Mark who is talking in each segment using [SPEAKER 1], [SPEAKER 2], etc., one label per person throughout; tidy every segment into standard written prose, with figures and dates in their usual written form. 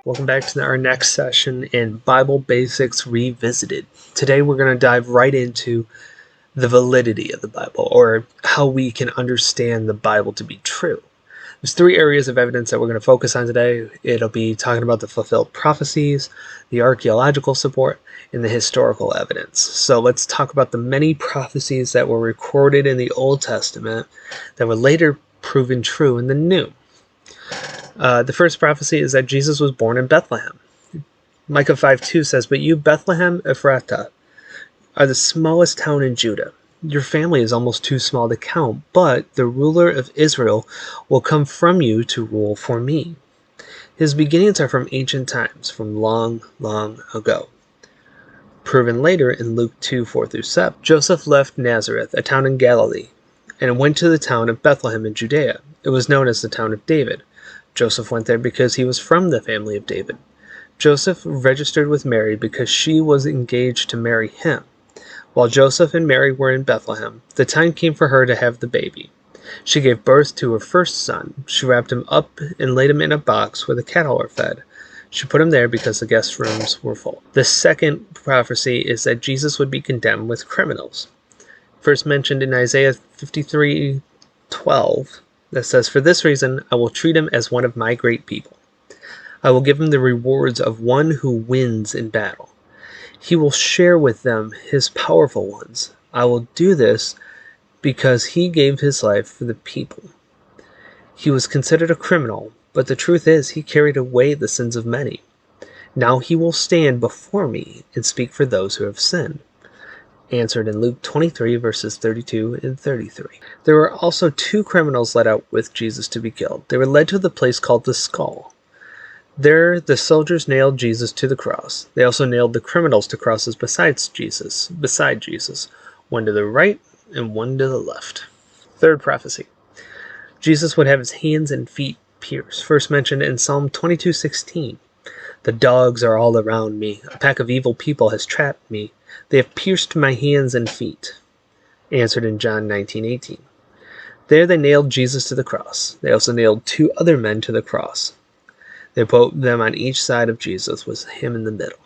[SPEAKER 1] Welcome back to our next session in Bible Basics Revisited. Today we're going to dive right into the validity of the Bible, or how we can understand the Bible to be true. There's three areas of evidence that we're going to focus on today. It'll be talking about the fulfilled prophecies, the archaeological support, and the historical evidence. So let's talk about the many prophecies that were recorded in the Old Testament that were later proven true in the New. The first prophecy is that Jesus was born in Bethlehem. Micah 5:2 says, "But you, Bethlehem Ephratah, are the smallest town in Judah. Your family is almost too small to count, but the ruler of Israel will come from you to rule for me. His beginnings are from ancient times, from long, long ago." Proven later in Luke 2:4-7. Joseph left Nazareth, a town in Galilee, and went to the town of Bethlehem in Judea. It was known as the town of David. Joseph went there because he was from the family of David. Joseph registered with Mary because she was engaged to marry him. While Joseph and Mary were in Bethlehem, the time came for her to have the baby. She gave birth to her first son. She wrapped him up and laid him in a box where the cattle are fed. She put him there because the guest rooms were full. The second prophecy is that Jesus would be condemned with criminals. First mentioned in Isaiah 53:12. That says, "For this reason, I will treat him as one of my great people. I will give him the rewards of one who wins in battle. He will share with them his powerful ones. I will do this because he gave his life for the people." He was considered a criminal, but the truth is he carried away the sins of many. Now he will stand before me and speak for those who have sinned. Answered in Luke 23:32-33. There were also two criminals led out with Jesus to be killed. They were led to the place called the Skull. There the soldiers nailed Jesus to the cross. They also nailed the criminals to crosses beside Jesus, one to the right and one to the left. Third prophecy. Jesus would have his hands and feet pierced. First mentioned in Psalm 22:16. "The dogs are all around me. A pack of evil people has trapped me. They have pierced my hands and feet." Answered in John 19:18. There they nailed Jesus to the cross. They also nailed two other men to the cross. They put them on each side of Jesus, with him in the middle.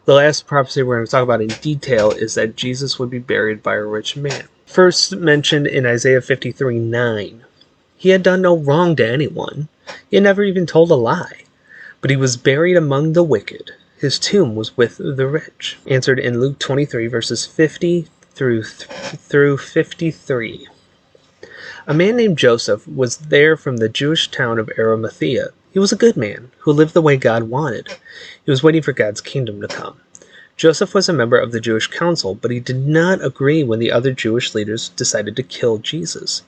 [SPEAKER 1] The last prophecy we're going to talk about in detail is that Jesus would be buried by a rich man. First mentioned in Isaiah 53:9. He had done no wrong to anyone. He had never even told a lie. But he was buried among the wicked. His tomb was with the rich. Answered in Luke 23:50-53. A man named Joseph was there from the Jewish town of Arimathea. He was a good man who lived the way God wanted. He was waiting for God's kingdom to come. Joseph was a member of the Jewish council, but he did not agree when the other Jewish leaders decided to kill Jesus.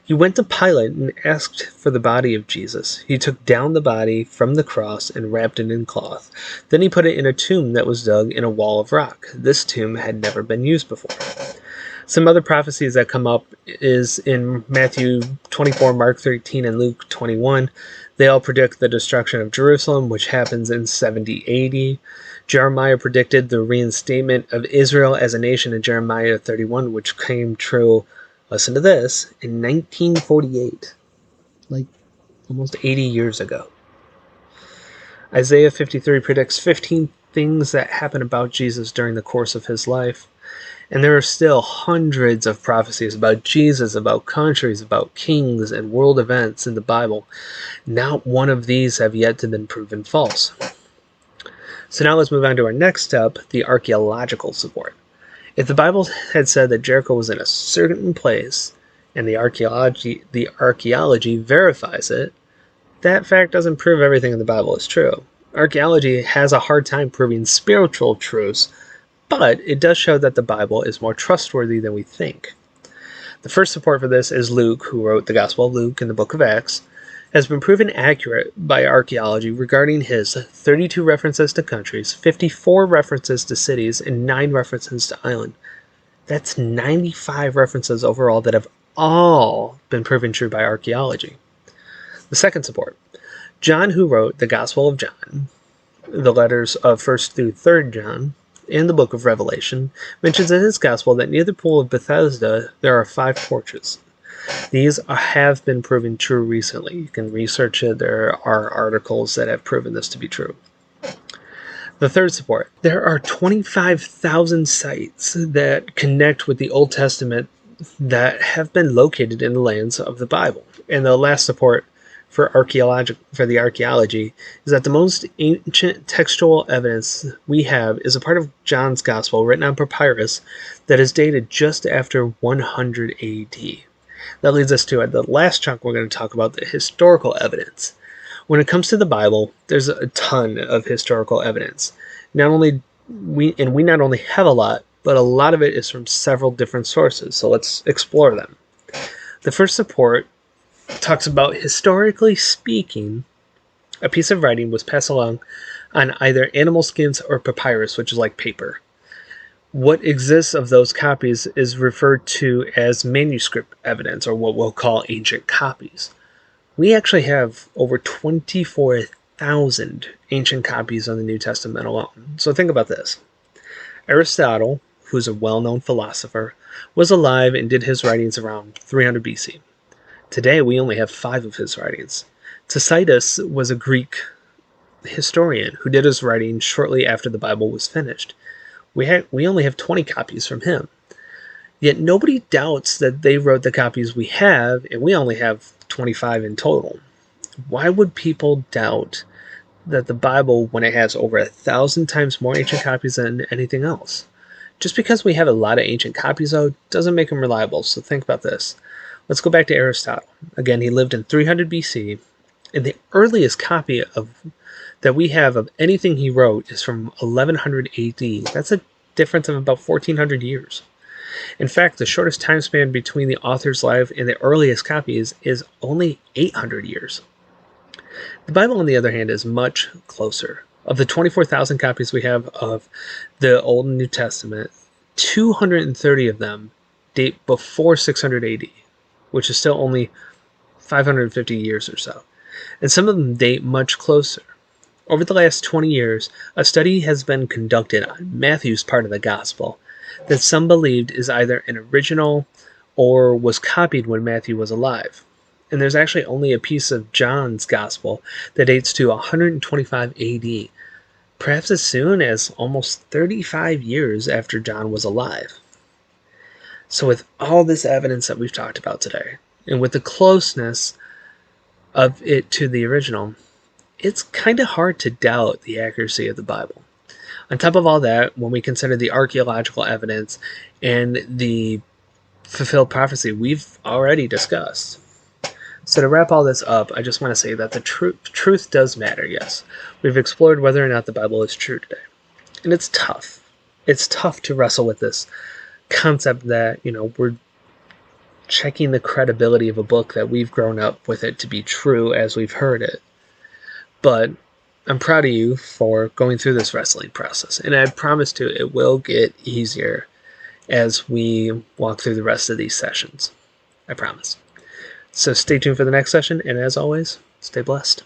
[SPEAKER 1] He went to Pilate and asked for the body of Jesus. He took down the body from the cross and wrapped it in cloth. Then he put it in a tomb that was dug in a wall of rock. This tomb had never been used before. Some other prophecies that come up is in Matthew 24, Mark 13, and Luke 21. They all predict the destruction of Jerusalem, which happens in 70 AD. Jeremiah predicted the reinstatement of Israel as a nation in Jeremiah 31, which came true, listen to this, in 1948, like almost 80 years ago. Isaiah 53 predicts 15 things that happen about Jesus during the course of his life. And there are still hundreds of prophecies about Jesus, about countries, about kings, and world events in the Bible. Not one of these have yet to been proven false. So now let's move on to our next step, the archaeological support. If the Bible had said that Jericho was in a certain place, and the archaeology verifies it, that fact doesn't prove everything in the Bible is true. Archaeology has a hard time proving spiritual truths, but it does show that the Bible is more trustworthy than we think. The first support for this is Luke, who wrote the Gospel of Luke and the book of Acts, has been proven accurate by archaeology regarding his 32 references to countries, 54 references to cities, and 9 references to island. That's 95 references overall that have all been proven true by archaeology. The second support, John, who wrote the Gospel of John, the letters of 1st through 3rd John, in the book of Revelation, mentions in his Gospel that near the pool of Bethesda there are 5 porches. These have been proven true recently. You can research it. There are articles that have proven this to be true. The third support. There are 25,000 sites that connect with the Old Testament that have been located in the lands of the Bible. And the last support for the archaeology is that the most ancient textual evidence we have is a part of John's Gospel written on papyrus that is dated just after 100 AD. That leads us to the last chunk. We're going to talk about the historical evidence. When it comes to the Bible, there's a ton of historical evidence. We not only have a lot, but a lot of it is from several different sources. So let's explore them. The first support talks about, historically speaking, a piece of writing was passed along on either animal skins or papyrus, which is like paper. What exists of those copies is referred to as manuscript evidence, or what we'll call ancient copies. We actually have over 24,000 ancient copies of the New Testament alone. So think about this. Aristotle, who's a well-known philosopher, was alive and did his writings around 300 BC. Today, we only have 5 of his writings. Tacitus was a Greek historian who did his writing shortly after the Bible was finished. We only have 20 copies from him. Yet nobody doubts that they wrote the copies we have, and we only have 25 in total. Why would people doubt that the Bible, when it has over 1,000 times more ancient copies than anything else? Just because we have a lot of ancient copies, though, doesn't make them reliable, so think about this. Let's go back to Aristotle. Again, he lived in 300 BC, and the earliest copy that we have of anything he wrote is from 1100 AD. That's a difference of about 1,400 years. In fact, the shortest time span between the author's life and the earliest copies is only 800 years. The Bible, on the other hand, is much closer. Of the 24,000 copies we have of the Old and New Testament, 230 of them date before 600 AD, which is still only 550 years or so. And some of them date much closer. Over the last 20 years, a study has been conducted on Matthew's part of the Gospel that some believed is either an original or was copied when Matthew was alive. And there's actually only a piece of John's Gospel that dates to 125 AD, perhaps as soon as almost 35 years after John was alive. So with all this evidence that we've talked about today, and with the closeness of it to the original, it's kind of hard to doubt the accuracy of the Bible. On top of all that, when we consider the archaeological evidence and the fulfilled prophecy we've already discussed. So to wrap all this up, I just want to say that the truth does matter, yes. We've explored whether or not the Bible is true today. And it's tough. It's tough to wrestle with this concept that, we're checking the credibility of a book that we've grown up with it to be true as we've heard it. But I'm proud of you for going through this wrestling process. And I promise it will get easier as we walk through the rest of these sessions. I promise. So stay tuned for the next session, and as always, stay blessed.